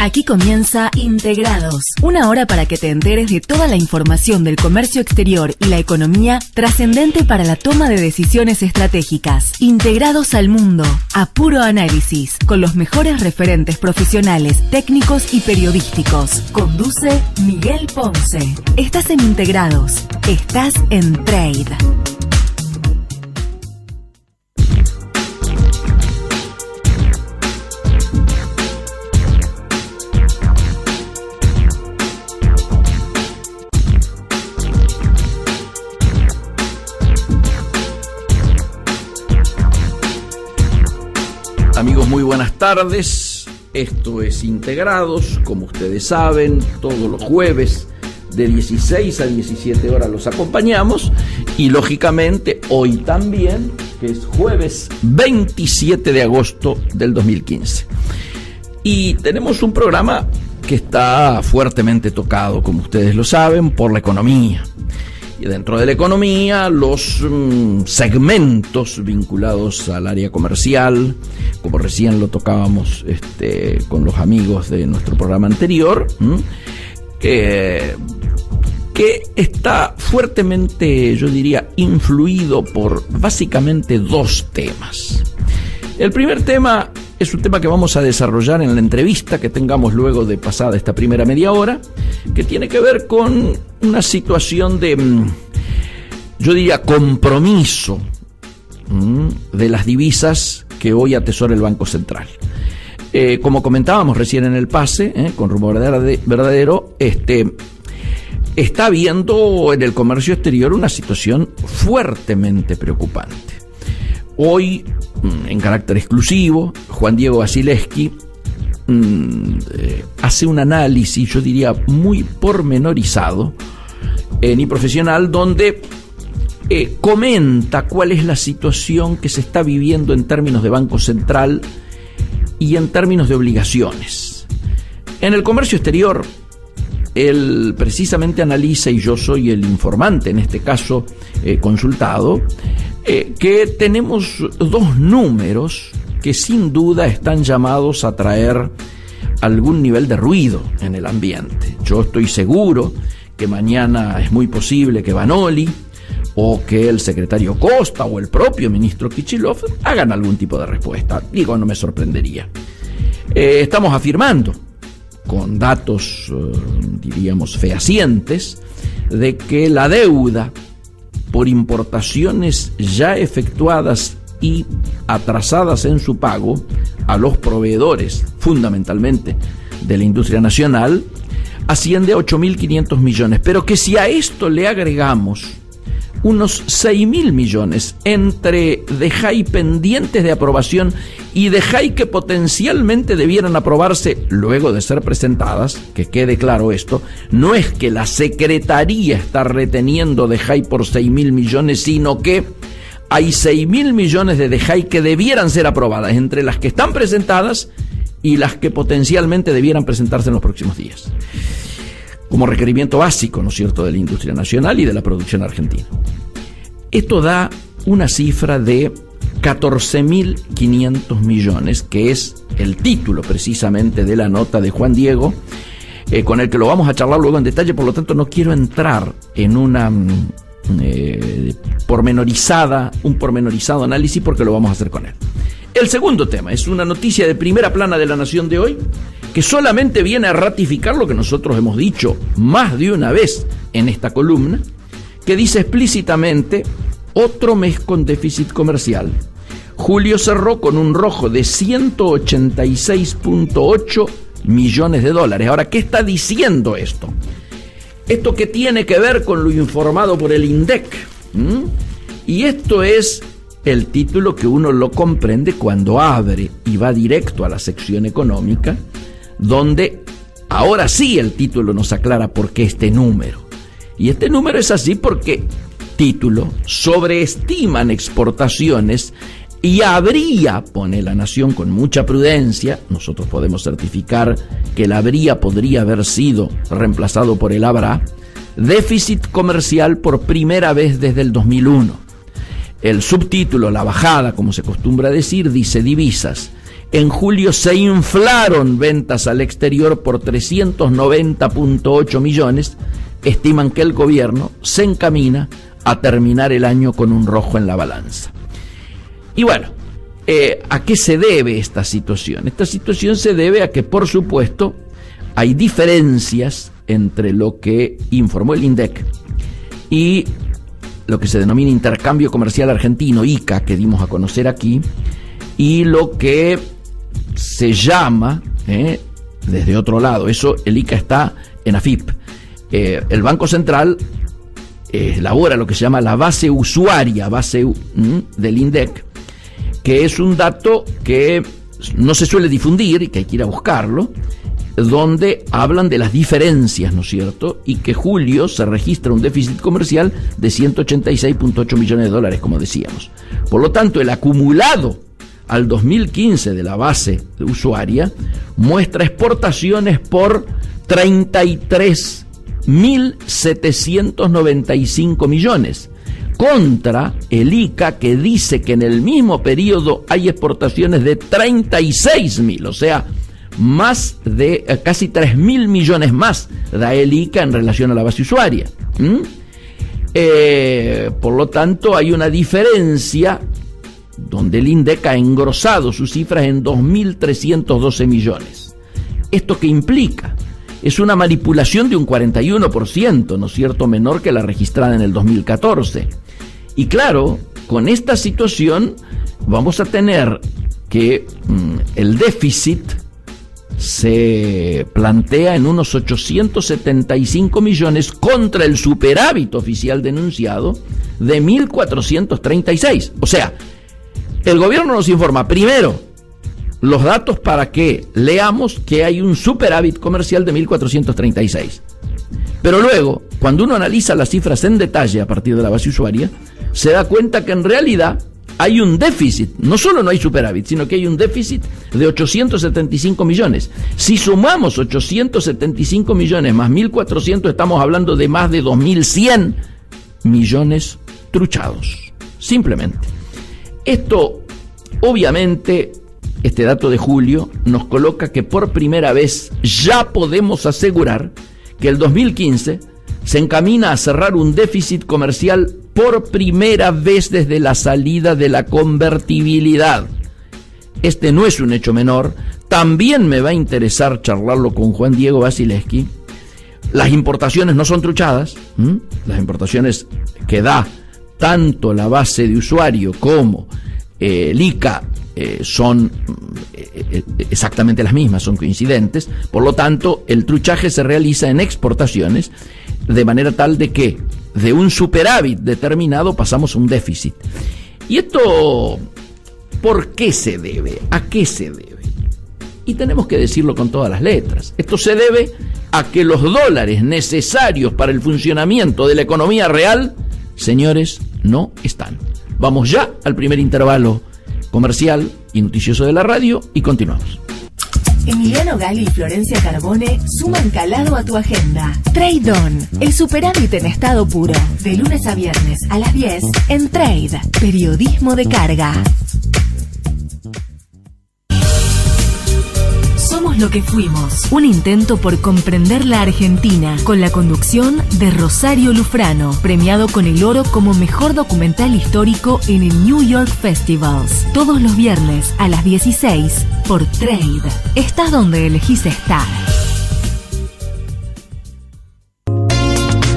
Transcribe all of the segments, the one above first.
Aquí comienza Integrados, una hora para que te enteres de toda la información del comercio exterior y la economía trascendente para la toma de decisiones estratégicas. Integrados al mundo, a puro análisis, con los mejores referentes profesionales, técnicos y periodísticos. Conduce Miguel Ponce. Estás en Integrados, estás en Trade. Amigos, muy buenas tardes. Esto es Integrados, como ustedes saben, todos los jueves de 16 a 17 horas los acompañamos y lógicamente hoy también, que es jueves 27 de agosto del 2015. Y tenemos un programa que está fuertemente tocado, como ustedes lo saben, por la economía. Y dentro de la economía, los segmentos vinculados al área comercial, como recién lo tocábamos con los amigos de nuestro programa anterior, que está fuertemente, yo diría, influido por básicamente dos temas. El primer tema es un tema que vamos a desarrollar en la entrevista que tengamos luego de pasada esta primera media hora, que tiene que ver con una situación de, yo diría, compromiso de las divisas que hoy atesora el Banco Central. Como comentábamos recién en el pase, con Rumbo Verdadero, está habiendo en el comercio exterior una situación fuertemente preocupante. Hoy, en carácter exclusivo, Juan Diego Basilewski hace un análisis, yo diría, muy pormenorizado y profesional, donde comenta cuál es la situación que se está viviendo en términos de Banco Central y en términos de obligaciones. En el comercio exterior, él precisamente analiza, y yo soy el informante, en este caso consultado, que tenemos dos números que sin duda están llamados a traer algún nivel de ruido en el ambiente. Yo estoy seguro que mañana es muy posible que Vanoli o que el secretario Costa o el propio ministro Kichilov hagan algún tipo de respuesta. Digo, no me sorprendería. Estamos afirmando con datos, diríamos, fehacientes, de que la deuda por importaciones ya efectuadas y atrasadas en su pago a los proveedores, fundamentalmente de la industria nacional, asciende a 8.500 millones, pero que si a esto le agregamos unos 6.000 millones entre DEJAI pendientes de aprobación y DEJAI que potencialmente debieran aprobarse luego de ser presentadas, que quede claro esto, no es que la Secretaría está reteniendo DEJAI por 6.000 millones, sino que hay 6.000 millones de DEJAI que debieran ser aprobadas, entre las que están presentadas y las que potencialmente debieran presentarse en los próximos días, como requerimiento básico, ¿no es cierto?, de la industria nacional y de la producción argentina. Esto da una cifra de 14.500 millones, que es el título precisamente de la nota de Juan Diego, con el que lo vamos a charlar luego en detalle, por lo tanto no quiero entrar en una un pormenorizado análisis porque lo vamos a hacer con él. El segundo tema es una noticia de primera plana de La Nación de hoy, que solamente viene a ratificar lo que nosotros hemos dicho más de una vez en esta columna, que dice explícitamente: otro mes con déficit comercial. Julio cerró con un rojo de 186.8 millones de dólares. Ahora, ¿qué está diciendo esto? Esto que tiene que ver con lo informado por el INDEC. Y esto es el título que uno lo comprende cuando abre y va directo a la sección económica, donde ahora sí el título nos aclara por qué este número. Y este número es así porque, título, sobreestiman exportaciones y habría, pone La Nación con mucha prudencia, nosotros podemos certificar que el habría podría haber sido reemplazado por el habrá, déficit comercial por primera vez desde el 2001. El subtítulo, la bajada, como se acostumbra decir, dice: divisas. En julio se inflaron ventas al exterior por 390.8 millones. Estiman que el gobierno se encamina a terminar el año con un rojo en la balanza. Y bueno, ¿a qué se debe esta situación? Esta situación se debe a que, por supuesto, hay diferencias entre lo que informó el INDEC y lo que se denomina Intercambio Comercial Argentino, ICA, que dimos a conocer aquí, y lo que se llama, desde otro lado, eso, el ICA está en AFIP. El Banco Central elabora lo que se llama la base usuaria, del INDEC, que es un dato que no se suele difundir y que hay que ir a buscarlo, donde hablan de las diferencias, ¿no es cierto? Y que julio se registra un déficit comercial de 186.8 millones de dólares, como decíamos. Por lo tanto, el acumulado al 2015 de la base usuaria muestra exportaciones por 33.795 millones, contra el ICA, que dice que en el mismo periodo hay exportaciones de 36.000, o sea, más de casi 3.000 millones más da el ICA en relación a la base usuaria. Por lo tanto, hay una diferencia donde el INDEC ha engrosado sus cifras en 2.312 millones. ¿Esto qué implica? Es una manipulación de un 41%, ¿no es cierto?, menor que la registrada en el 2014. Y claro, con esta situación vamos a tener que el déficit se plantea en unos 875 millones contra el superávit oficial denunciado de 1.436. O sea, el gobierno nos informa primero los datos para que leamos que hay un superávit comercial de 1.436. Pero luego, cuando uno analiza las cifras en detalle a partir de la base usuaria, se da cuenta que en realidad hay un déficit. No solo no hay superávit, sino que hay un déficit de 875 millones. Si sumamos 875 millones más 1.400, estamos hablando de más de 2.100 millones truchados. Simplemente. Esto, obviamente, este dato de julio nos coloca que por primera vez ya podemos asegurar que el 2015 se encamina a cerrar un déficit comercial por primera vez desde la salida de la convertibilidad. Este no es un hecho menor. También me va a interesar charlarlo con Juan Diego Basilewski. Las importaciones no son truchadas. Las importaciones que da tanto la base de usuario como el ICA son exactamente las mismas, son coincidentes. Por lo tanto, el truchaje se realiza en exportaciones, de manera tal de que de un superávit determinado pasamos a un déficit. ¿Y esto por qué se debe? ¿A qué se debe? Y tenemos que decirlo con todas las letras. Esto se debe a que los dólares necesarios para el funcionamiento de la economía real, señores, no están. Vamos ya al primer intervalo comercial y noticioso de la radio y continuamos. Emiliano Gali y Florencia Carbone suman calado a tu agenda. Trade On, el superávit en estado puro. De lunes a viernes a las 10 en Trade, periodismo de carga. Somos lo que fuimos. Un intento por comprender la Argentina, con la conducción de Rosario Lufrano, premiado con el oro como mejor documental histórico en el New York Festivals. Todos los viernes a las 16 por Trade. Estás donde elegís estar.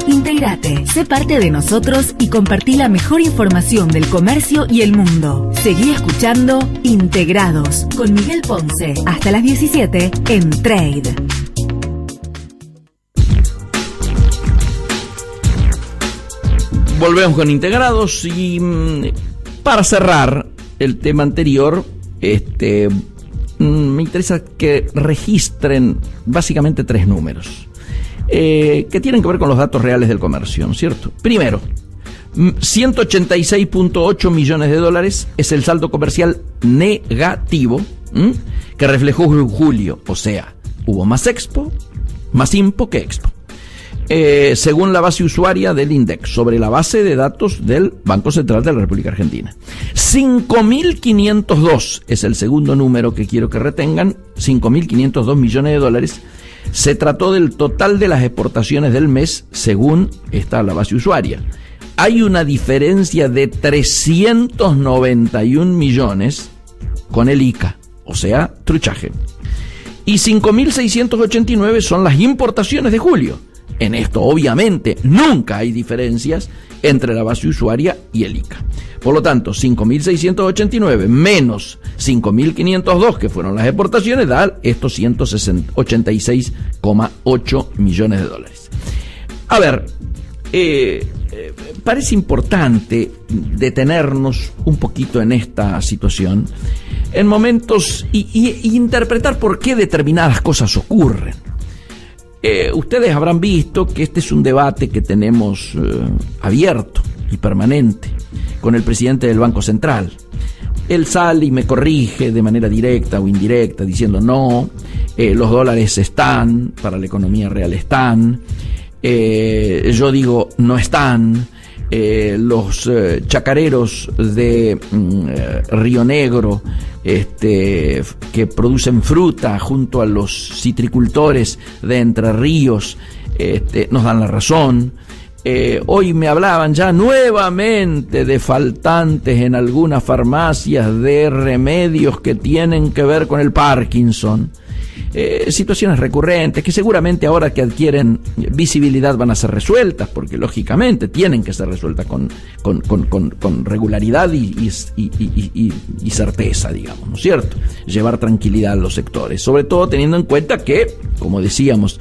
Integrate, sé parte de nosotros y compartí la mejor información del comercio y el mundo. Seguí escuchando Integrados con Miguel Ponce hasta las 17 en Trade. Volvemos con Integrados y para cerrar el tema anterior, me interesa que registren básicamente 3 números. Que tienen que ver con los datos reales del comercio, ¿no es cierto? Primero, 186.8 millones de dólares es el saldo comercial negativo que reflejó julio, o sea, hubo más expo, más impo que expo. según la base usuaria del INDEC, sobre la base de datos del Banco Central de la República Argentina. 5.502 es el segundo número que quiero que retengan, 5.502 millones de dólares. Se trató del total de las exportaciones del mes, según está la base usuaria. Hay una diferencia de 391 millones con el ICA, o sea, truchaje. Y 5.689 son las importaciones de julio. En esto, obviamente, nunca hay diferencias entre la base usuaria y el ICA. Por lo tanto, 5.689 menos 5.502, que fueron las exportaciones, da estos 186,8 millones de dólares. A ver, parece importante detenernos un poquito en esta situación, en momentos, y interpretar por qué determinadas cosas ocurren. Ustedes habrán visto que este es un debate que tenemos abierto y permanente con el presidente del Banco Central. Él sale y me corrige de manera directa o indirecta diciendo no, los dólares están, para la economía real están, yo digo no están, los chacareros de Río Negro que producen fruta junto a los citricultores de Entre Ríos nos dan la razón. Hoy me hablaban ya nuevamente de faltantes en algunas farmacias de remedios que tienen que ver con el Parkinson. Situaciones recurrentes que seguramente ahora que adquieren visibilidad van a ser resueltas, porque lógicamente tienen que ser resueltas con regularidad y certeza, digamos, ¿no es cierto? Llevar tranquilidad a los sectores, sobre todo teniendo en cuenta que, como decíamos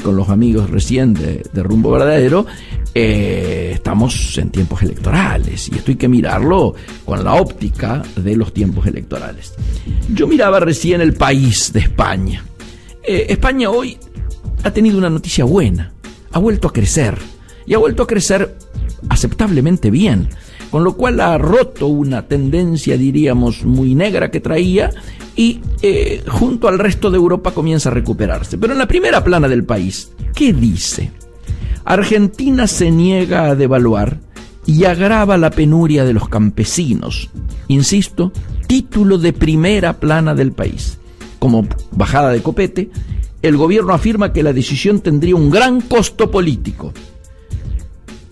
con los amigos recién de Rumbo Verdadero, estamos en tiempos electorales y esto hay que mirarlo con la óptica de los tiempos electorales. Yo miraba recién El País de España. España hoy ha tenido una noticia buena, ha vuelto a crecer y ha vuelto a crecer aceptablemente bien, con lo cual ha roto una tendencia, diríamos, muy negra que traía y junto al resto de Europa comienza a recuperarse. Pero en la primera plana del País, ¿qué dice? Argentina se niega a devaluar y agrava la penuria de los campesinos. Insisto, título de primera plana del País. Como bajada de copete, el gobierno afirma que la decisión tendría un gran costo político.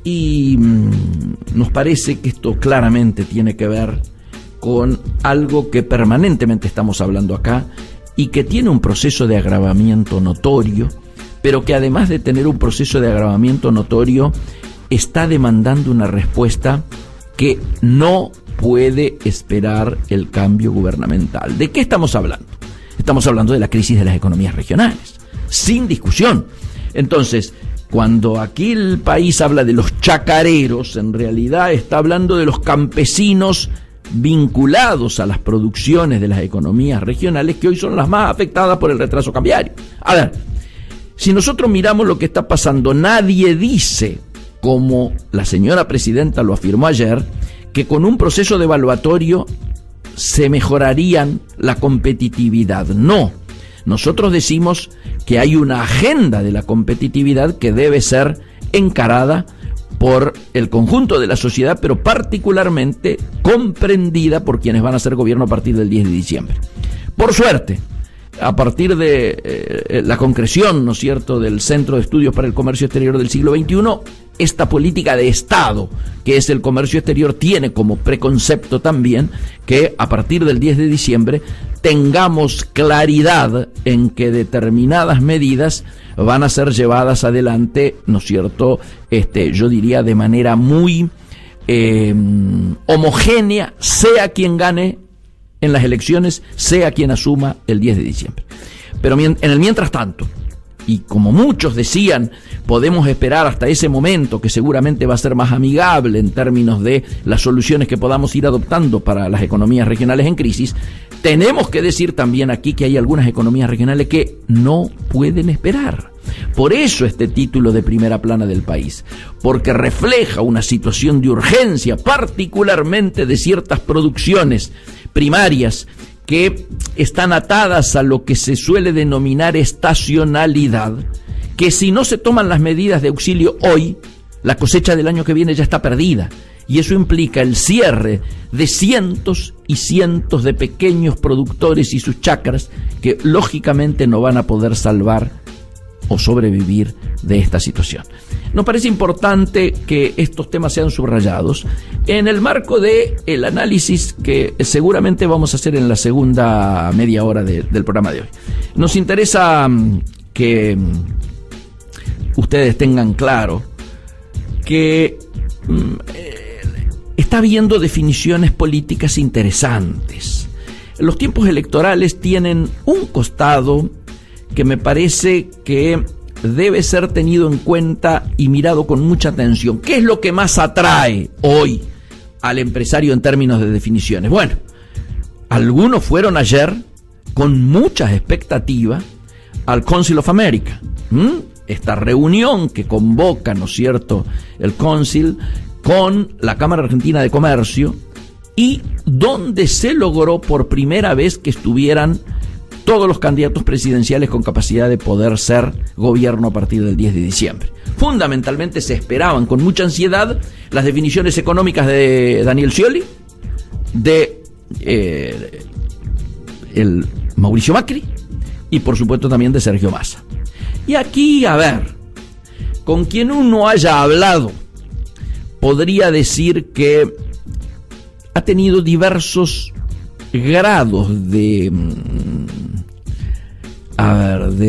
Y nos parece que esto claramente tiene que ver con algo que permanentemente estamos hablando acá y que tiene un proceso de agravamiento notorio, pero que además de tener un proceso de agravamiento notorio, está demandando una respuesta que no puede esperar el cambio gubernamental. ¿De qué estamos hablando? Estamos hablando de la crisis de las economías regionales, sin discusión. Entonces, cuando aquí el país habla de los chacareros, en realidad está hablando de los campesinos vinculados a las producciones de las economías regionales, que hoy son las más afectadas por el retraso cambiario. A ver, si nosotros miramos lo que está pasando, nadie dice, como la señora presidenta lo afirmó ayer, que con un proceso devaluatorio se mejorarían la competitividad. No, nosotros decimos que hay una agenda de la competitividad que debe ser encarada por el conjunto de la sociedad, pero particularmente comprendida por quienes van a ser gobierno a partir del 10 de diciembre. Por suerte, a partir de la concreción, ¿no es cierto?, del Centro de Estudios para el Comercio Exterior del siglo XXI, esta política de Estado, que es el comercio exterior, tiene como preconcepto también que a partir del 10 de diciembre tengamos claridad en que determinadas medidas van a ser llevadas adelante, ¿no es cierto?, yo diría de manera muy homogénea, sea quien gane en las elecciones, sea quien asuma el 10 de diciembre. Pero en el mientras tanto, y como muchos decían, podemos esperar hasta ese momento que seguramente va a ser más amigable en términos de las soluciones que podamos ir adoptando para las economías regionales en crisis, tenemos que decir también aquí que hay algunas economías regionales que no pueden esperar. Por eso este título de primera plana del País, porque refleja una situación de urgencia, particularmente de ciertas producciones primarias que están atadas a lo que se suele denominar estacionalidad, que si no se toman las medidas de auxilio hoy, la cosecha del año que viene ya está perdida. Y eso implica el cierre de cientos y cientos de pequeños productores y sus chacras que lógicamente no van a poder salvar o sobrevivir de esta situación. Nos parece importante que estos temas sean subrayados en el marco del análisis que seguramente vamos a hacer en la segunda media hora del programa de hoy. Nos interesa que ustedes tengan claro que está habiendo definiciones políticas interesantes. Los tiempos electorales tienen un costado que me parece que debe ser tenido en cuenta y mirado con mucha atención. ¿Qué es lo que más atrae hoy al empresario en términos de definiciones? Bueno, algunos fueron ayer con muchas expectativas al Council of America, esta reunión que convoca, ¿no es cierto?, el Council con la Cámara Argentina de Comercio, y donde se logró por primera vez que estuvieran todos los candidatos presidenciales con capacidad de poder ser gobierno a partir del 10 de diciembre. Fundamentalmente se esperaban con mucha ansiedad las definiciones económicas de Daniel Scioli, de el Mauricio Macri y por supuesto también de Sergio Massa. Y aquí, a ver, con quien uno haya hablado, podría decir que ha tenido diversos grados de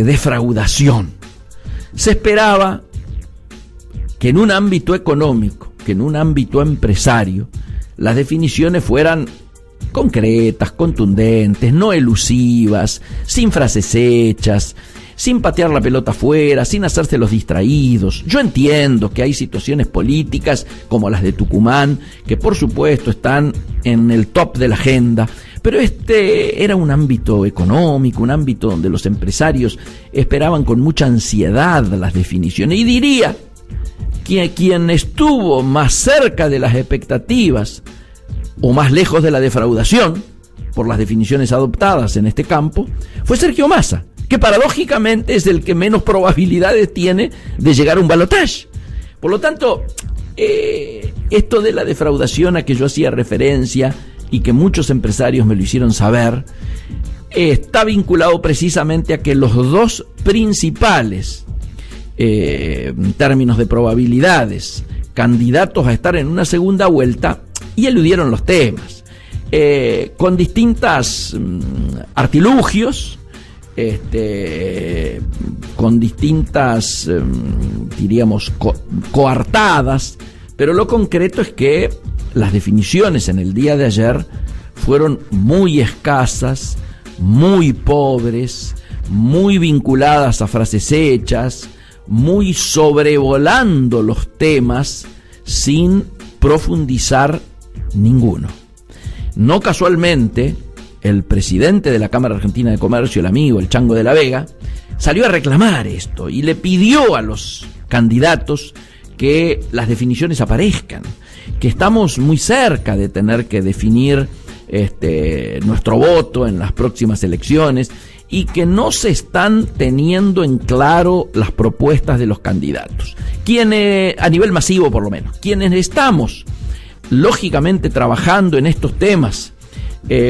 defraudación. Se esperaba que en un ámbito económico, que en un ámbito empresario, las definiciones fueran concretas, contundentes, no elusivas, sin frases hechas, sin patear la pelota afuera, sin hacerse los distraídos. Yo entiendo que hay situaciones políticas como las de Tucumán, que por supuesto están en el top de la agenda, pero este era un ámbito económico, un ámbito donde los empresarios esperaban con mucha ansiedad las definiciones. Y diría que quien estuvo más cerca de las expectativas o más lejos de la defraudación por las definiciones adoptadas en este campo fue Sergio Massa, que paradójicamente es el que menos probabilidades tiene de llegar a un balotaje. Por lo tanto, esto de la defraudación a que yo hacía referencia y que muchos empresarios me lo hicieron saber, está vinculado precisamente a que los dos principales, en términos de probabilidades, candidatos a estar en una segunda vuelta, y eludieron los temas, con distintas artilugios, con distintas, diríamos, coartadas, pero lo concreto es que las definiciones en el día de ayer fueron muy escasas, muy pobres, muy vinculadas a frases hechas, muy sobrevolando los temas sin profundizar ninguno. No casualmente, el presidente de la Cámara Argentina de Comercio, el amigo, el Chango de la Vega, salió a reclamar esto y le pidió a los candidatos que las definiciones aparezcan, que estamos muy cerca de tener que definir nuestro voto en las próximas elecciones y que no se están teniendo en claro las propuestas de los candidatos. Quienes, a nivel masivo por lo menos, quienes estamos lógicamente trabajando en estos temas,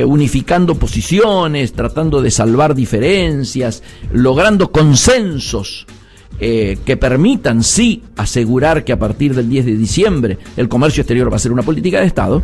unificando posiciones, tratando de salvar diferencias, logrando consensos que permitan sí asegurar que a partir del 10 de diciembre el comercio exterior va a ser una política de Estado.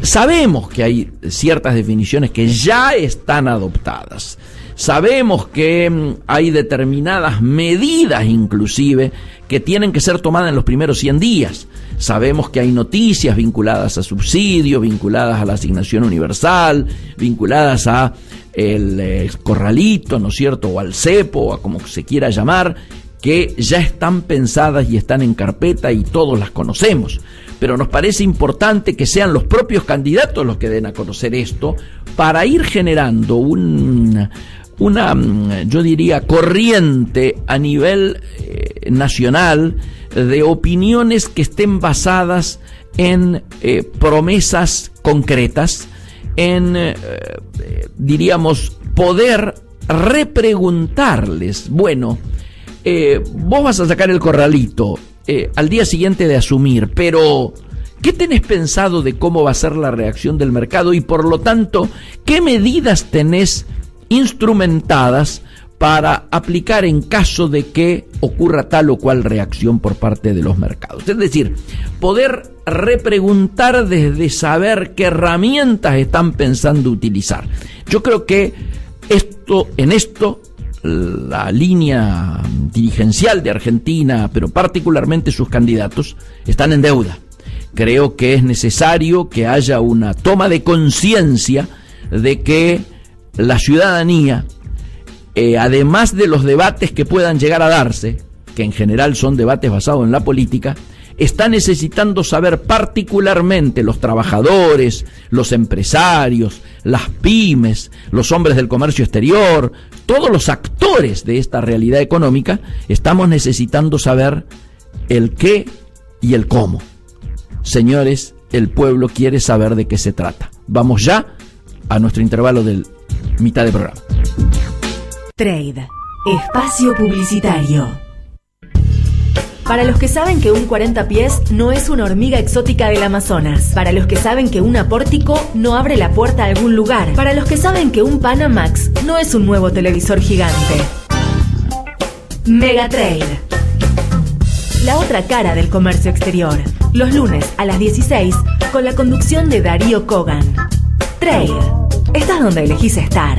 Sabemos que hay ciertas definiciones que ya están adoptadas. Sabemos que hay determinadas medidas inclusive que tienen que ser tomadas en los primeros 100 días. Sabemos que hay noticias vinculadas a subsidios, vinculadas a la asignación universal, vinculadas a el corralito, ¿no es cierto?, o al cepo, o a como se quiera llamar, que ya están pensadas y están en carpeta y todos las conocemos. Pero nos parece importante que sean los propios candidatos los que den a conocer esto para ir generando una, yo diría, corriente a nivel nacional de opiniones que estén basadas en promesas concretas, en, diríamos, poder repreguntarles, bueno, vos vas a sacar el corralito al día siguiente de asumir, pero ¿qué tenés pensado de cómo va a ser la reacción del mercado? Y por lo tanto, ¿qué medidas tenés instrumentadas para aplicar en caso de que ocurra tal o cual reacción por parte de los mercados? Es decir, poder repreguntar desde saber qué herramientas están pensando utilizar. Yo creo que en esto la línea dirigencial de Argentina, pero particularmente sus candidatos, están en deuda. Creo que es necesario que haya una toma de conciencia de que la ciudadanía, además de los debates que puedan llegar a darse, que en general son debates basados en la política, está necesitando saber particularmente los trabajadores, los empresarios, las pymes, los hombres del comercio exterior, todos los actores de esta realidad económica, estamos necesitando saber el qué y el cómo. Señores, el pueblo quiere saber de qué se trata. Vamos ya a nuestro intervalo de mitad de programa. Trade, espacio publicitario. Para los que saben que un 40 pies no es una hormiga exótica del Amazonas. Para los que saben que un apórtico no abre la puerta a algún lugar. Para los que saben que un Panamax no es un nuevo televisor gigante. Megatrade. La otra cara del comercio exterior. Los lunes a las 16 con la conducción de Darío Kogan. Trade. Estás donde elegís estar.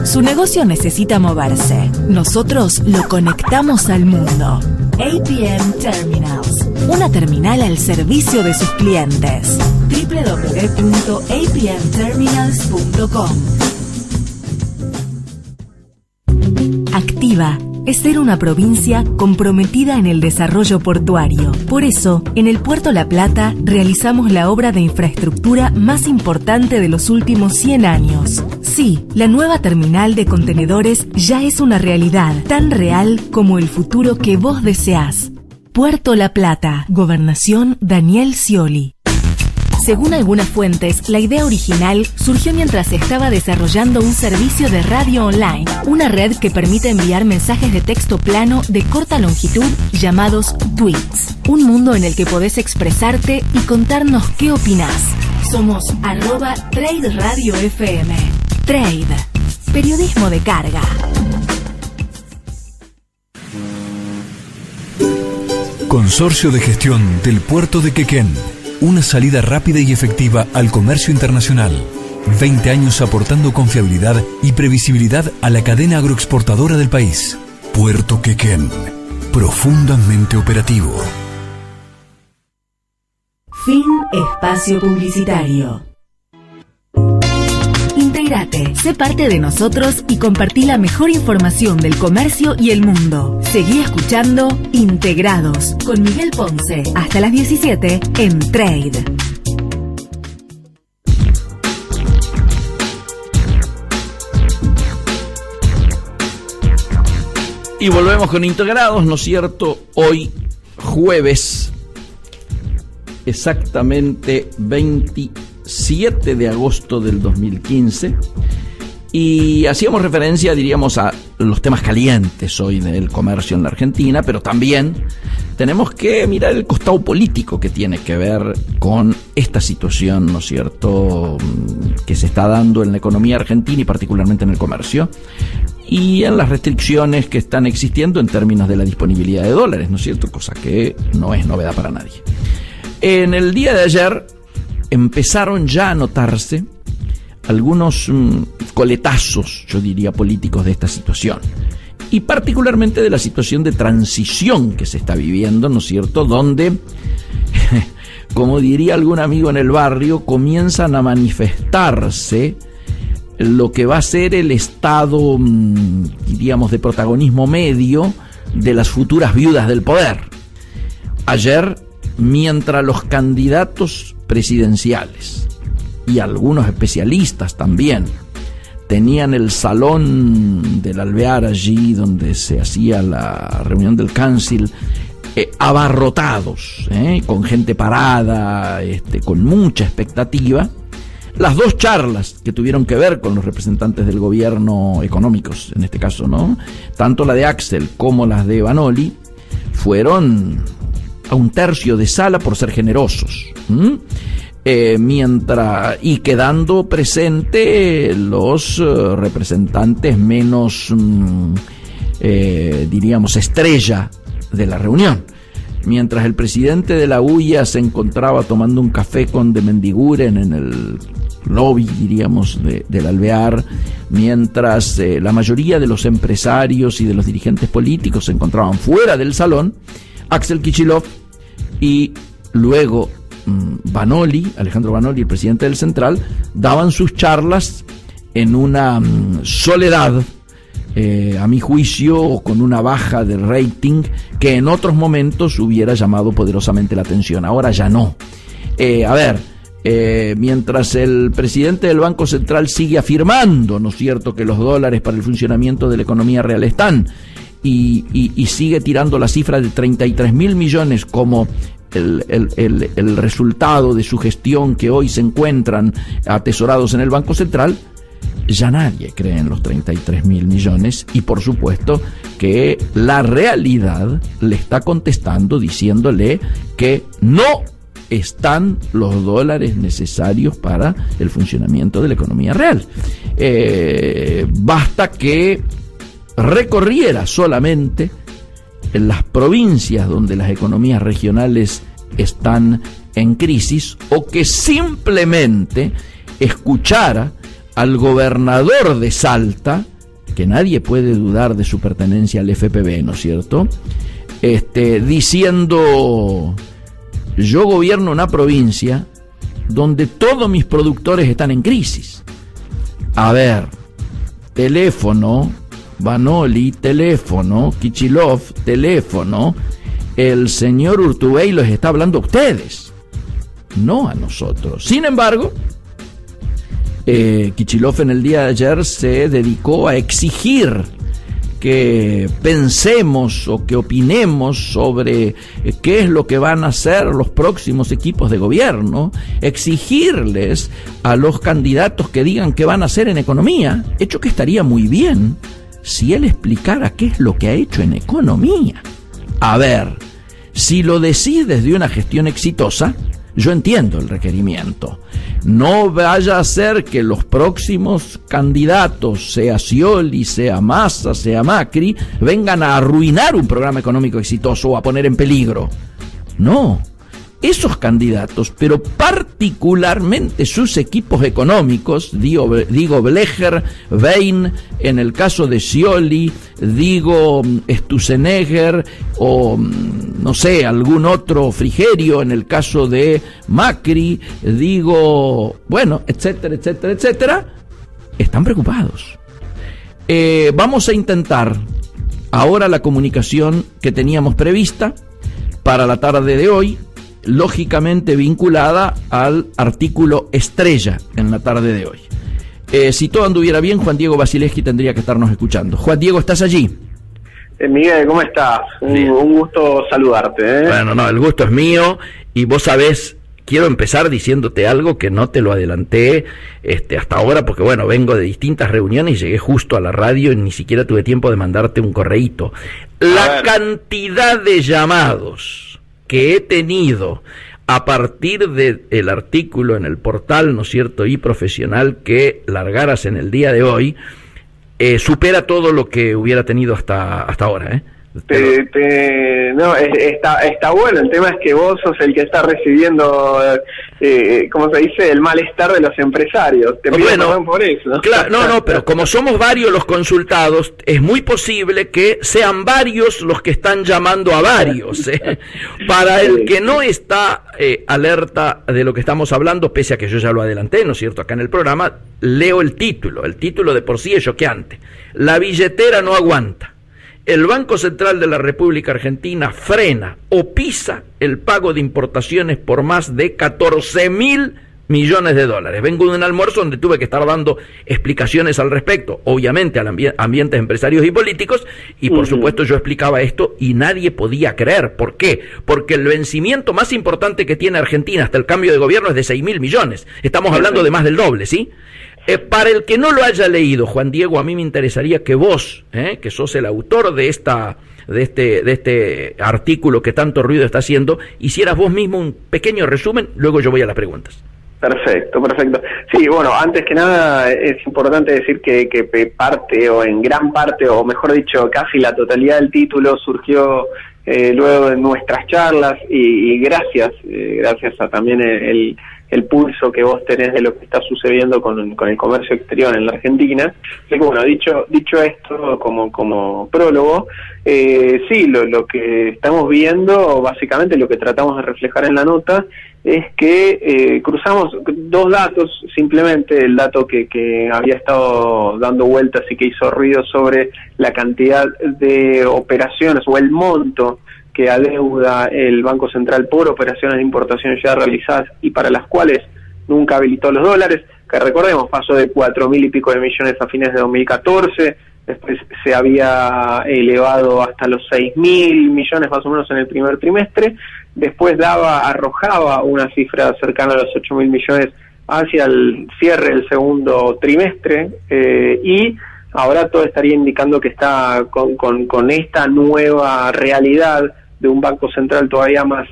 Su negocio necesita moverse. Nosotros lo conectamos al mundo. APM Terminals. Una terminal al servicio de sus clientes. www.apmterminals.com. Activa es ser una provincia comprometida en el desarrollo portuario. Por eso, en el Puerto La Plata realizamos la obra de infraestructura más importante de los últimos 100 años. Sí, la nueva terminal de contenedores ya es una realidad, tan real como el futuro que vos deseás. Puerto La Plata, Gobernación Daniel Scioli. Según algunas fuentes, la idea original surgió mientras se estaba desarrollando un servicio de radio online, una red que permite enviar mensajes de texto plano de corta longitud llamados tweets. Un mundo en el que podés expresarte y contarnos qué opinás. Somos @Trade Radio FM. Trade. Periodismo de carga. Consorcio de Gestión del Puerto de Quequén. Una salida rápida y efectiva al comercio internacional. 20 años aportando confiabilidad y previsibilidad a la cadena agroexportadora del país. Puerto Quequén. Profundamente operativo. Fin espacio publicitario. Integrate, sé parte de nosotros y compartí la mejor información del comercio y el mundo. Seguí escuchando Integrados con Miguel Ponce hasta las 17 en Trade. Y volvemos con Integrados, ¿no es cierto? Hoy, jueves, exactamente 27 de agosto del 2015, y hacíamos referencia, diríamos, a los temas calientes hoy del comercio en la Argentina, pero también tenemos que mirar el costado político que tiene que ver con esta situación, ¿no es cierto?, que se está dando en la economía argentina y particularmente en el comercio, y en las restricciones que están existiendo en términos de la disponibilidad de dólares, ¿no es cierto?, cosa que no es novedad para nadie. En el día de ayer empezaron ya a notarse algunos coletazos, yo diría, políticos de esta situación, y particularmente de la situación de transición que se está viviendo, ¿no es cierto?, donde, como diría algún amigo en el barrio, comienzan a manifestarse lo que va a ser el estado, diríamos, de protagonismo medio de las futuras viudas del poder. Ayer, mientras los candidatos presidenciales y algunos especialistas también tenían el salón del Alvear allí donde se hacía la reunión del Council, abarrotados, con gente parada, con mucha expectativa, las dos charlas que tuvieron que ver con los representantes del gobierno económicos, en este caso, ¿no? Tanto la de Axel como las de Vanoli fueron a un tercio de sala por ser generosos. Y quedando presente los representantes menos, diríamos, estrella de la reunión. Mientras el presidente de la UIA se encontraba tomando un café con de Mendiguren en el lobby, diríamos, del Alvear, mientras la mayoría de los empresarios y de los dirigentes políticos se encontraban fuera del salón, Axel Kicillof y luego Alejandro Vanoli, el presidente del Central, daban sus charlas en una soledad, a mi juicio, con una baja de rating que en otros momentos hubiera llamado poderosamente la atención. Ahora ya no. Mientras el presidente del Banco Central sigue afirmando, ¿no es cierto?, que los dólares para el funcionamiento de la economía real están, y sigue tirando la cifra de 33.000 millones como el resultado de su gestión, que hoy se encuentran atesorados en el Banco Central, ya nadie cree en los 33.000 millones, y por supuesto que la realidad le está contestando diciéndole que no están los dólares necesarios para el funcionamiento de la economía real. Basta que recorriera solamente en las provincias donde las economías regionales están en crisis, o que simplemente escuchara al gobernador de Salta, que nadie puede dudar de su pertenencia al FPV, ¿no es cierto?, diciendo: yo gobierno una provincia donde todos mis productores están en crisis. A ver, teléfono, Vanoli, teléfono, Kicillof, teléfono, el señor Urtubey los está hablando a ustedes, no a nosotros. Sin embargo, Kicillof en el día de ayer se dedicó a exigir que pensemos o que opinemos sobre qué es lo que van a hacer los próximos equipos de gobierno, exigirles a los candidatos que digan qué van a hacer en economía, hecho que estaría muy bien si él explicara qué es lo que ha hecho en economía. A ver, si lo decís desde una gestión exitosa, yo entiendo el requerimiento. No vaya a ser que los próximos candidatos, sea Scioli, sea Massa, sea Macri, vengan a arruinar un programa económico exitoso o a poner en peligro. No, esos candidatos, pero particularmente sus equipos económicos, digo Blecher, Bain en el caso de Scioli, digo Sturzenegger o no sé, algún otro Frigerio en el caso de Macri, digo, bueno, etcétera, etcétera, etcétera, están preocupados. Vamos a intentar ahora la comunicación que teníamos prevista para la tarde de hoy, lógicamente vinculada al artículo estrella en la tarde de hoy. Si todo anduviera bien, Juan Diego Basileski tendría que estarnos escuchando. Juan Diego, ¿estás allí? Miguel, ¿cómo estás? Un gusto saludarte, ¿eh? Bueno, no, el gusto es mío, y vos sabés, quiero empezar diciéndote algo que no te lo adelanté hasta ahora, porque bueno, vengo de distintas reuniones y llegué justo a la radio y ni siquiera tuve tiempo de mandarte un correíto. La cantidad de llamados que he tenido a partir del artículo en el portal, ¿no es cierto?, y profesional que largaras en el día de hoy, supera todo lo que hubiera tenido hasta ahora, ¿eh? No, está bueno. El tema es que vos sos el que está recibiendo, ¿cómo se dice?, el malestar de los empresarios. Te pido perdón por eso. Claro, no, pero como somos varios los consultados, es muy posible que sean varios los que están llamando a varios. Para el que no está alerta de lo que estamos hablando, pese a que yo ya lo adelanté, ¿no es cierto?, acá en el programa, leo el título. El título de por sí es choqueante. La billetera no aguanta. El Banco Central de la República Argentina frena o pisa el pago de importaciones por más de 14.000 millones de dólares. Vengo de un almuerzo donde tuve que estar dando explicaciones al respecto, obviamente al ambientes empresarios y políticos, y por supuesto yo explicaba esto y nadie podía creer. ¿Por qué? Porque el vencimiento más importante que tiene Argentina hasta el cambio de gobierno es de 6.000 millones. Estamos hablando de más del doble, ¿sí? Para el que no lo haya leído, Juan Diego, a mí me interesaría que vos, que sos el autor de este artículo que tanto ruido está haciendo, hicieras vos mismo un pequeño resumen, luego yo voy a las preguntas. Perfecto. Sí, bueno, antes que nada es importante decir que parte, o en gran parte, o mejor dicho, casi la totalidad del título surgió luego de nuestras charlas y gracias a también el pulso que vos tenés de lo que está sucediendo con el comercio exterior en la Argentina. Así que bueno, dicho esto como prólogo, sí, lo que estamos viendo, básicamente lo que tratamos de reflejar en la nota, es que cruzamos dos datos, simplemente el dato que había estado dando vueltas y que hizo ruido sobre la cantidad de operaciones o el monto que adeuda el Banco Central por operaciones de importación ya realizadas y para las cuales nunca habilitó los dólares, que recordemos pasó de 4.000 y pico de millones a fines de 2014, después se había elevado hasta los 6.000 millones más o menos en el primer trimestre, después arrojaba una cifra cercana a los 8.000 millones hacia el cierre del segundo trimestre, y ahora todo estaría indicando que está con esta nueva realidad de un banco central todavía más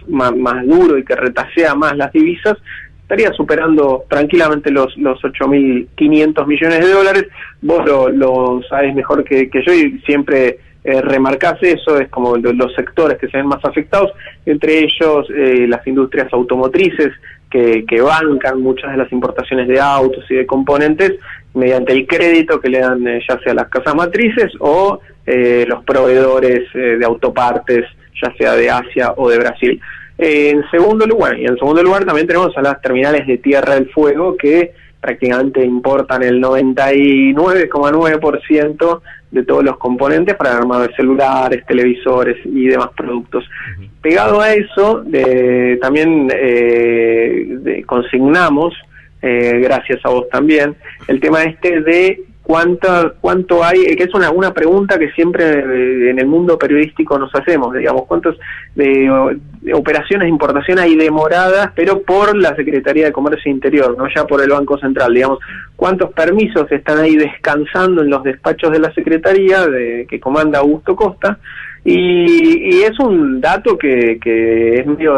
duro y que retasea más las divisas, estaría superando tranquilamente los 8.500 millones de dólares. Vos lo sabés mejor que yo y siempre remarcás eso, es como los sectores que se ven más afectados, entre ellos las industrias automotrices que bancan muchas de las importaciones de autos y de componentes mediante el crédito que le dan ya sea las casas matrices o los proveedores de autopartes, ya sea de Asia o de Brasil. En segundo lugar también tenemos a las terminales de Tierra del Fuego que prácticamente importan el 99,9% de todos los componentes para el armado de celulares, televisores y demás productos. Pegado a eso, también consignamos, gracias a vos también, el tema de cuánto hay, que es una pregunta que siempre en el mundo periodístico nos hacemos, digamos, cuántas de operaciones de importación hay demoradas, pero por la Secretaría de Comercio Interior, no ya por el Banco Central, digamos, cuántos permisos están ahí descansando en los despachos de la Secretaría que comanda Augusto Costa, y es un dato que es medio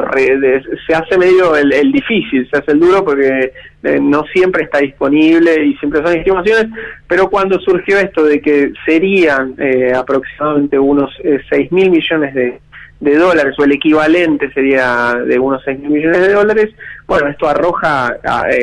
se hace medio el difícil, se hace el duro porque no siempre está disponible y siempre son estimaciones, pero cuando surgió esto de que serían aproximadamente unos 6.000 millones de dólares, o el equivalente sería de unos 6.000 millones de dólares, bueno, esto arroja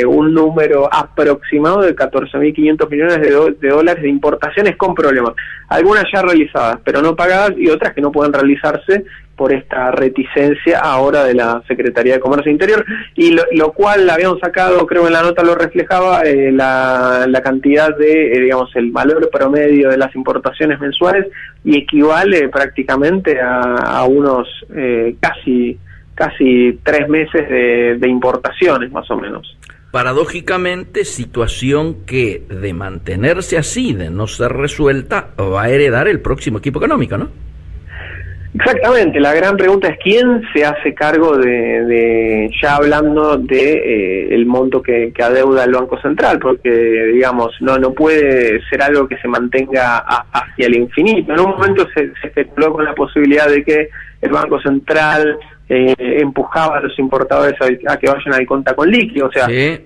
un número aproximado de 14.500 millones de dólares de importaciones con problemas, algunas ya realizadas pero no pagadas y otras que no pueden realizarse por esta reticencia ahora de la Secretaría de Comercio Interior, y lo cual habíamos sacado, creo en la nota lo reflejaba, la cantidad digamos, el valor promedio de las importaciones mensuales, y equivale prácticamente a unos casi 3 meses de importaciones, más o menos. Paradójicamente, situación que de mantenerse así, de no ser resuelta, va a heredar el próximo equipo económico, ¿no? Exactamente, la gran pregunta es quién se hace cargo ya hablando de el monto que adeuda el Banco Central, porque digamos no puede ser algo que se mantenga hacia el infinito. En un momento se especuló con la posibilidad de que el Banco Central empujaba a los importadores a que vayan al conta con líquido, o sea, sí,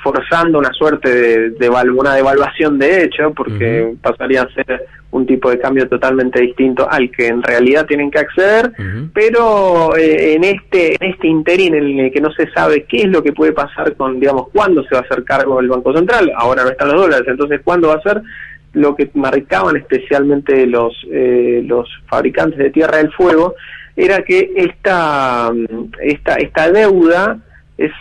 forzando una suerte de una devaluación de hecho, porque pasaría a ser un tipo de cambio totalmente distinto al que en realidad tienen que acceder, pero en este interín en el que no se sabe qué es lo que puede pasar con, digamos, cuándo se va a hacer cargo el Banco Central, ahora no están los dólares, entonces cuándo va a ser, lo que marcaban especialmente los fabricantes de Tierra del Fuego era que esta deuda es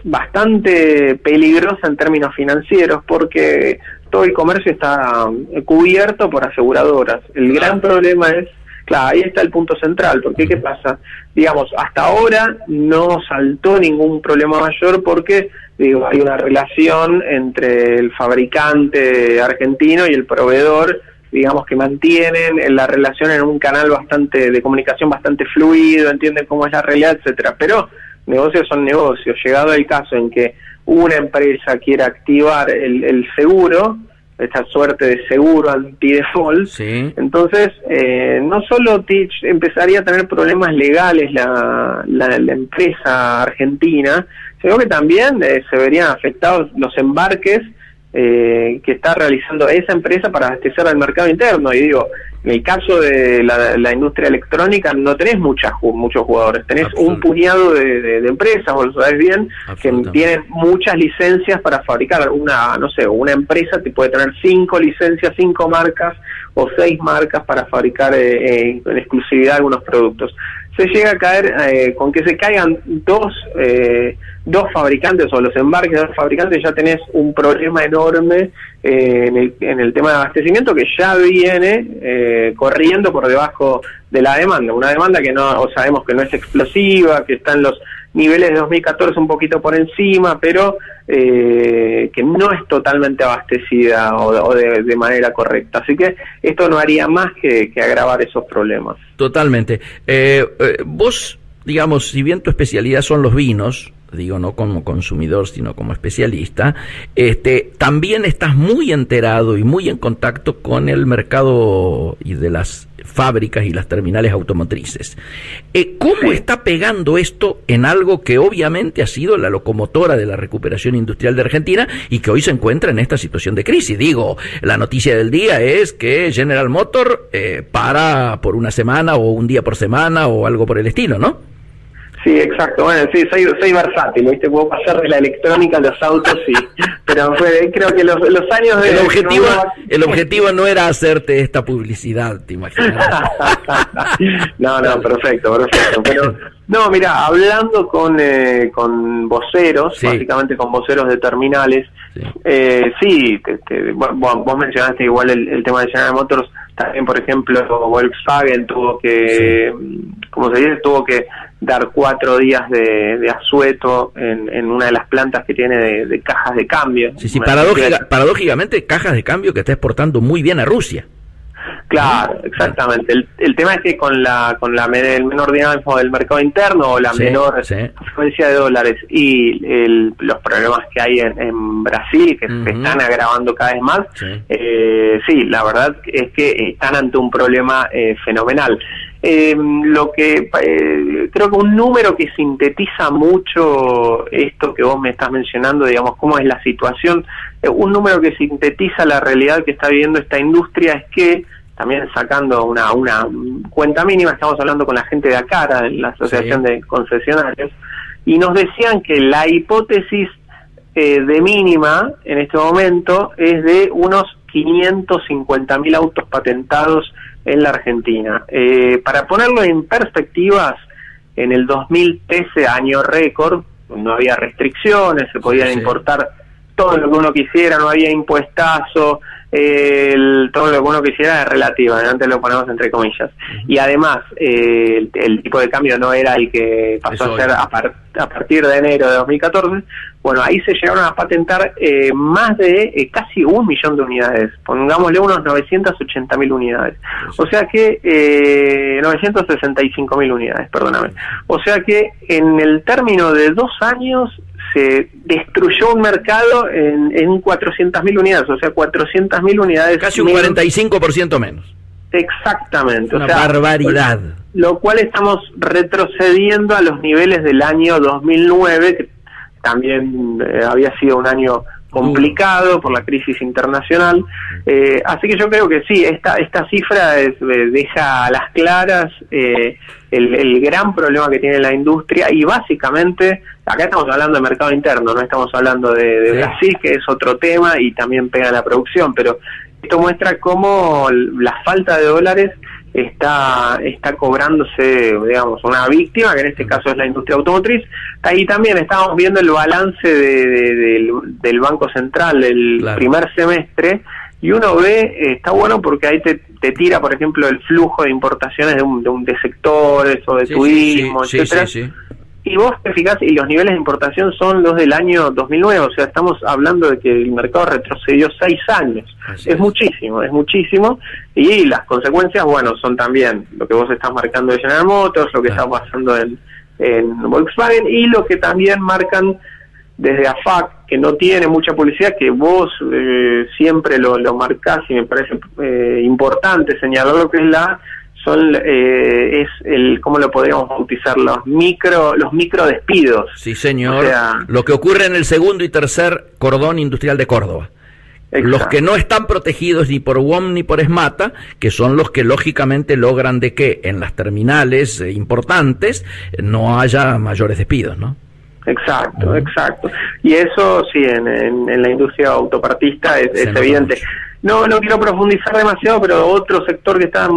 bastante peligrosa en términos financieros, porque todo el comercio está cubierto por aseguradoras. El gran problema es, Claro, ahí está el punto central, porque ¿qué pasa? Digamos, hasta ahora no saltó ningún problema mayor porque, digo, hay una relación entre el fabricante argentino y el proveedor, digamos, que mantienen la relación en un canal de comunicación bastante fluido, entienden cómo es la realidad, etcétera. Pero negocios son negocios. Llegado el caso en que una empresa quiera activar el seguro, esta suerte de seguro anti-default, sí. Entonces no solo empezaría a tener problemas legales la empresa argentina, sino que también se verían afectados los embarques que está realizando esa empresa para abastecer al mercado interno. Y digo, en el caso de la industria electrónica no tenés muchos jugadores, tenés un puñado de empresas, vos lo sabés bien, que tienen muchas licencias para fabricar. Una empresa te puede tener 5 licencias, 5 marcas o 6 marcas para fabricar en exclusividad algunos productos. Se llega a caer con que se caigan dos fabricantes o los embarques de dos fabricantes, ya tenés un problema enorme en el tema de abastecimiento que ya viene corriendo por debajo de la demanda, una demanda que sabemos que no es explosiva, que está en los niveles de 2014 un poquito por encima, pero que no es totalmente abastecida o de manera correcta. Así que esto no haría más que agravar esos problemas. Totalmente. Vos, digamos, si bien tu especialidad son los vinos, digo, no como consumidor, sino como especialista, también estás muy enterado y muy en contacto con el mercado y de las fábricas y las terminales automotrices. ¿Cómo está pegando esto en algo que obviamente ha sido la locomotora de la recuperación industrial de Argentina y que hoy se encuentra en esta situación de crisis? Digo, la noticia del día es que General Motors para por una semana o un día por semana o algo por el estilo, ¿no? Sí, exacto. Bueno, sí, soy versátil, ¿viste? Puedo pasar de la electrónica a los autos, sí. Pero creo que los años de... El objetivo no era hacerte esta publicidad, te imaginas. No, perfecto. Pero, no, mira, hablando con voceros, sí, básicamente con voceros de terminales, sí, vos mencionaste igual el tema de General Motors, también, por ejemplo, Volkswagen tuvo que, como se dice, tuvo que dar 4 días de asueto en una de las plantas que tiene de cajas de cambio. Sí, paradójicamente cajas de cambio que está exportando muy bien a Rusia. Claro, exactamente. El tema es que con el menor dinamismo del mercado interno o la menor afluencia de dólares y los problemas que hay en Brasil, que se están agravando cada vez más, sí, la verdad es que están ante un problema fenomenal. Lo que creo que un número que sintetiza mucho esto que vos me estás mencionando, digamos, cómo es la situación, un número que sintetiza la realidad que está viviendo esta industria es que, también sacando una cuenta mínima, estamos hablando con la gente de ACARA, en la Asociación de Concesionarios, y nos decían que la hipótesis de mínima en este momento es de unos 550.000 autos patentados en la Argentina. Para ponerlo en perspectivas, en el 2013, año récord, no había restricciones, se podían importar todo lo que uno quisiera, no había impuestazo, todo lo que uno quisiera es relativo, antes lo ponemos entre comillas. Y además, el tipo de cambio no era el que pasó a ser a partir de enero de 2014. Bueno, ahí se llegaron a patentar más de casi 1 millón de unidades, pongámosle unos 980.000 unidades. O sea que 965.000 unidades, perdóname. O sea que en el término de 2 años se destruyó un mercado en 400.000 unidades, o sea, 400.000 unidades. Casi un 45% menos. Exactamente. Una barbaridad. Lo cual estamos retrocediendo a los niveles del año 2009, que también había sido un año complicado por la crisis internacional. Así que yo creo que sí, esta cifra deja a las claras el gran problema que tiene la industria, y básicamente acá estamos hablando de mercado interno, no estamos hablando de Brasil, que es otro tema y también pega la producción, pero esto muestra cómo la falta de dólares está cobrándose, digamos, una víctima, que en este caso es la industria automotriz. Ahí también estamos viendo el balance del Banco Central del primer semestre, y uno ve, está bueno porque ahí te tira, por ejemplo, el flujo de importaciones de sectores o de turismo, etcétera. Y vos te fijás, y los niveles de importación son los del año 2009, o sea, estamos hablando de que el mercado retrocedió 6 años. Es muchísimo, y las consecuencias, bueno, son también lo que vos estás marcando de General Motors, lo que está pasando en Volkswagen, y lo que también marcan desde AFAC, que no tiene mucha publicidad, que vos siempre lo marcás, y me parece importante señalar lo que es ¿cómo lo podríamos bautizar? Los micro despidos. Sí, señor. O sea, lo que ocurre en el segundo y tercer cordón industrial de Córdoba. Exacto. Los que no están protegidos ni por UOM ni por ESMATA, que son los que lógicamente logran de que en las terminales importantes no haya mayores despidos, ¿no? Exacto. Y eso sí, en la industria autopartista es evidente. No quiero profundizar demasiado, pero otro sector que está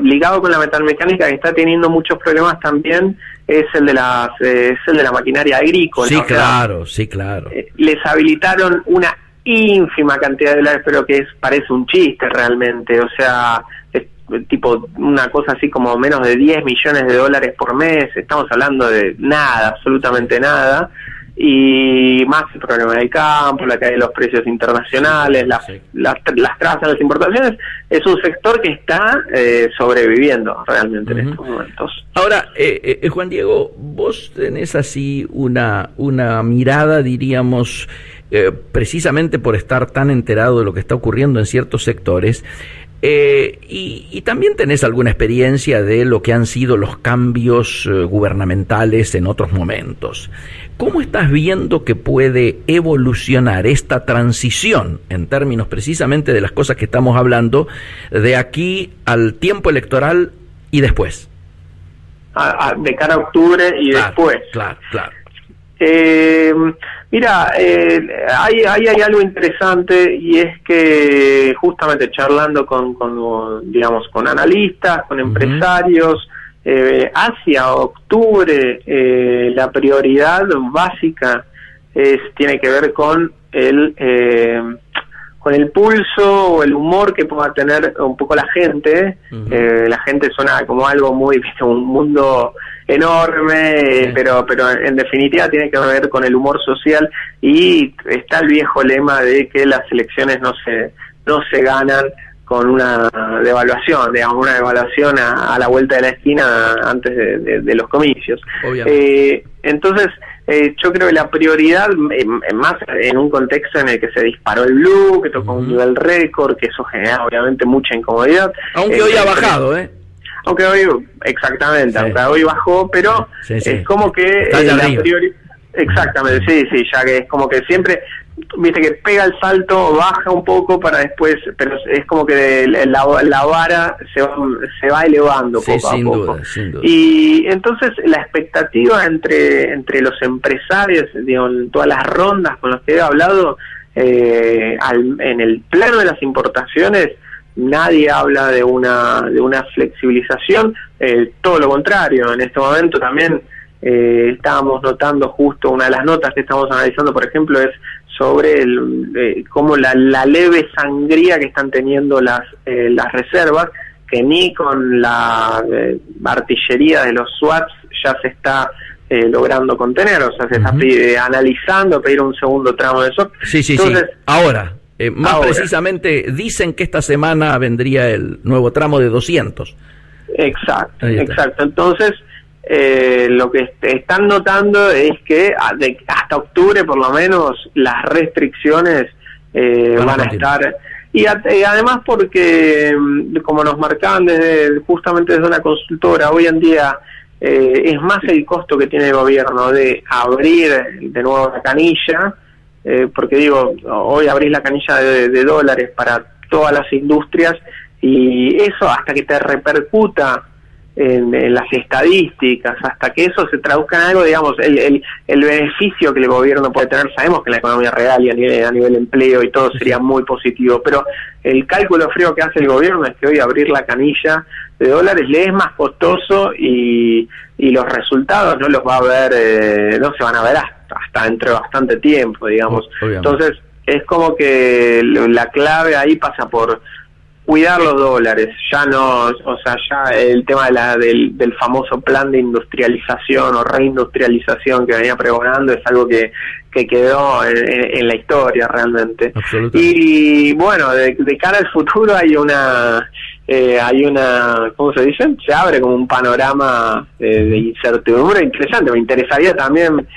ligado con la metalmecánica, que está teniendo muchos problemas también, es el de la maquinaria agrícola. Sí, claro, sí, claro. Les habilitaron una ínfima cantidad de dólares, pero que parece un chiste realmente, o sea, es tipo una cosa así como menos de 10 millones de dólares por mes, estamos hablando de nada, absolutamente nada. Y más el problema del campo, la caída de los precios internacionales, las trabas en las importaciones, es un sector que está sobreviviendo realmente en estos momentos. Ahora, Juan Diego, vos tenés así una mirada, diríamos, precisamente por estar tan enterado de lo que está ocurriendo en ciertos sectores, y también tenés alguna experiencia de lo que han sido los cambios gubernamentales en otros momentos. ¿Cómo estás viendo que puede evolucionar esta transición en términos precisamente de las cosas que estamos hablando de aquí al tiempo electoral y después? De cara a octubre y después. Claro. Mira, hay algo interesante, y es que justamente charlando con analistas, con empresarios, hacia octubre la prioridad básica tiene que ver con el pulso o el humor que pueda tener un poco la gente. La gente suena como algo muy, un mundo enorme, pero en definitiva tiene que ver con el humor social, y está el viejo lema de que las elecciones no se ganan con una devaluación, digamos, una devaluación a la vuelta de la esquina antes de los comicios. Entonces, yo creo que la prioridad, más en un contexto en el que se disparó el blue, que tocó un nivel récord, que eso genera obviamente mucha incomodidad. Aunque hoy ha bajado, Aunque hoy, exactamente, aunque hoy bajó, pero es como que la prioridad... Exactamente, sí, ya que es como que siempre, viste que pega el salto, baja un poco para después, pero es como que la vara se va elevando poco a poco. Sin duda. Y entonces la expectativa entre los empresarios, digo, en todas las rondas con los que he hablado, en el plano de las importaciones, nadie habla de una flexibilización, todo lo contrario. En este momento también estábamos notando, justo una de las notas que estamos analizando, por ejemplo, es sobre cómo la leve sangría que están teniendo las reservas, que ni con la artillería de los SWATs ya se está logrando contener, o sea, se está analizando pedir un segundo tramo de eso. Sí. Entonces, ahora, precisamente, dicen que esta semana vendría el nuevo tramo de 200. Exacto. Entonces, lo que están notando es que hasta octubre, por lo menos, las restricciones van a estar. Y además porque, como nos marcaban justamente desde una consultora, hoy en día es más el costo que tiene el gobierno de abrir de nuevo la canilla, porque digo, hoy abrís la canilla de dólares para todas las industrias, y eso hasta que te repercuta en las estadísticas, hasta que eso se traduzca en algo, digamos, el beneficio que el gobierno puede tener, sabemos que en la economía real y a nivel empleo y todo sería muy positivo, pero el cálculo frío que hace el gobierno es que hoy abrir la canilla de dólares le es más costoso, y los resultados no los va a ver, no se van a ver hasta dentro de bastante tiempo, digamos. Entonces, es como que la clave ahí pasa por cuidar los dólares, ya no, o sea, ya el tema del famoso plan de industrialización o reindustrialización que venía pregonando es algo que quedó en la historia realmente. Y bueno, de cara al futuro hay una, ¿cómo se dice? Se abre como un panorama de incertidumbre interesante. Me interesaría también,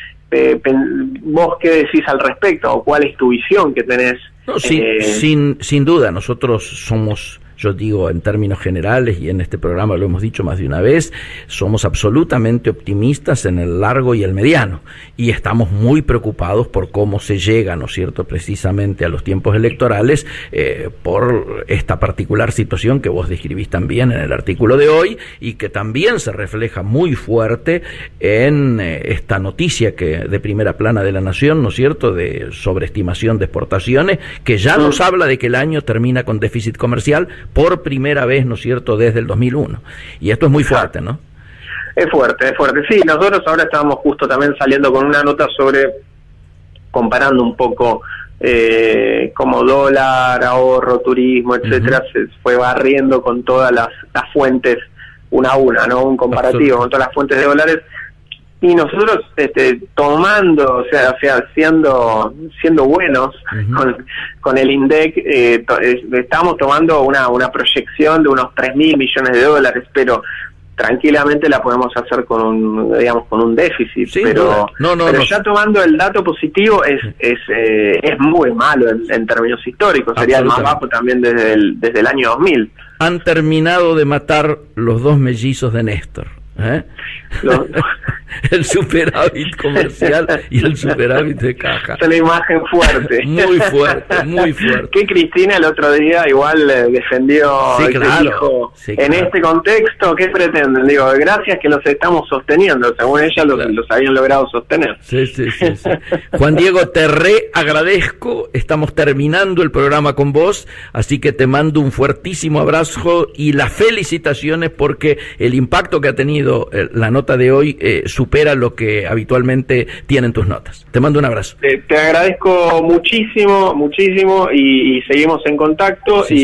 vos qué decís al respecto, o cuál es tu visión que tenés. No, sin duda, nosotros somos, yo digo en términos generales, y en este programa lo hemos dicho más de una vez, somos absolutamente optimistas en el largo y el mediano, y estamos muy preocupados por cómo se llega, ¿no es cierto?, precisamente a los tiempos electorales, por esta particular situación que vos describís también en el artículo de hoy, y que también se refleja muy fuerte en esta noticia que de primera plana de La Nación, ¿no es cierto?, de sobreestimación de exportaciones, que ya nos habla de que el año termina con déficit comercial por primera vez, ¿no es cierto?, desde el 2001. Y esto es muy fuerte, ¿no? Es fuerte. Sí, nosotros ahora estábamos justo también saliendo con una nota sobre, comparando un poco como dólar, ahorro, turismo, etcétera, se fue barriendo con todas las fuentes una a una, ¿no? Un comparativo con todas las fuentes de dólares. Y nosotros tomando, o sea siendo buenos con el INDEC, estamos tomando una proyección de unos 3.000 millones de dólares, pero tranquilamente la podemos hacer con un déficit, pero ya tomando el dato positivo es muy malo en términos históricos, sería el más bajo también desde el año 2000. Han terminado de matar los dos mellizos de Néstor. El superávit comercial y el superávit de caja. Es una imagen fuerte. Muy fuerte. Que Cristina el otro día igual defendió, dijo, en este contexto, ¿qué pretenden? Digo, gracias que los estamos sosteniendo, según ella los habían logrado sostener. Sí. Juan Diego, te agradezco, estamos terminando el programa con vos, así que te mando un fuertísimo abrazo y las felicitaciones porque el impacto que ha tenido la nota de hoy supera lo que habitualmente tienen tus notas. Te mando un abrazo. Te agradezco muchísimo y seguimos en contacto, sí, y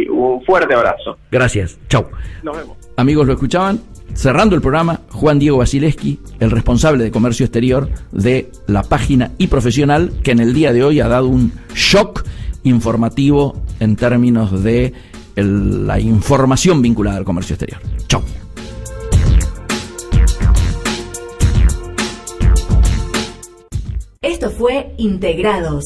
señor, un fuerte abrazo. Gracias, chau. Nos vemos. Amigos, lo escuchaban, cerrando el programa, Juan Diego Wasilewski, el responsable de comercio exterior de la página iProfesional, que en el día de hoy ha dado un shock informativo en términos de la información vinculada al comercio exterior. Chau. Esto fue Integrados.